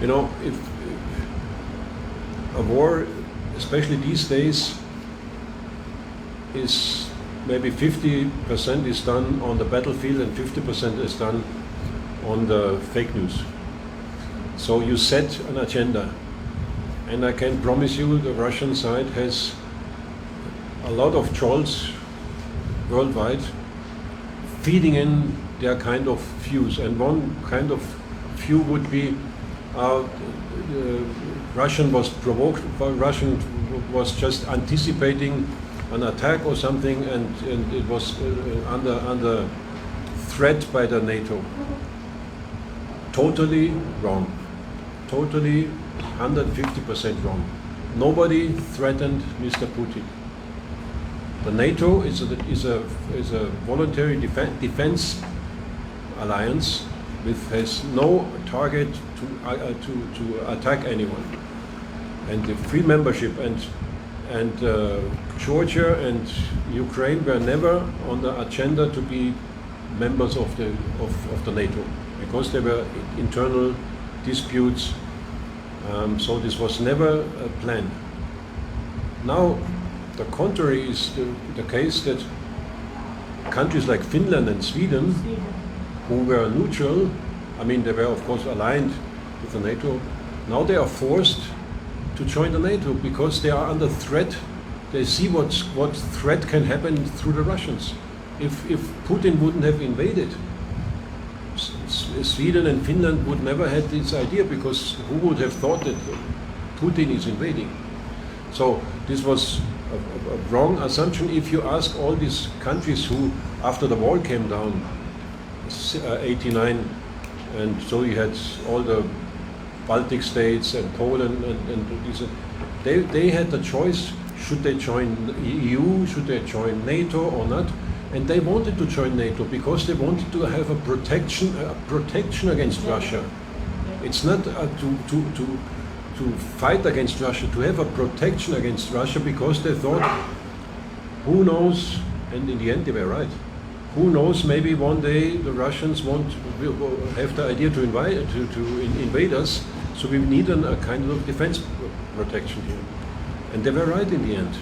You know, if a war, especially these days, is maybe 50% is done on the battlefield and 50% is done on the fake news. So you set an agenda, and I can promise you the Russian side has a lot of trolls worldwide feeding in their kind of views, and one kind of view would be Russian was provoked, Russian was just anticipating an attack or something, and it was under threat by the NATO. Totally wrong. Totally 150% wrong. Nobody threatened Mr. Putin. The NATO is a voluntary defense alliance which has no target to attack anyone. And the free membership and Georgia and Ukraine were never on the agenda to be members of the NATO, because there were internal disputes. So this was never a plan. Now, the contrary is the case, that countries like Finland and Sweden, who were neutral, I mean, they were of course aligned with the NATO, now they are forced to join the NATO because they are under threat. They see what threat can happen through the Russians. If Putin wouldn't have invaded, Sweden and Finland would never have this idea, because who would have thought that Putin is invading? So this was a wrong assumption. If you ask all these countries who, after the wall came down, 89, and so you had all the Baltic states and Poland and these, they had the choice: should they join EU, should they join NATO or not? And they wanted to join NATO because they wanted to have a protection against Russia. It's not to fight against Russia, to have a protection against Russia, because they thought, who knows, and in the end they were right. Who knows, maybe one day the Russians will have the idea to invade us, so we need a kind of defense protection here. And they were right in the end.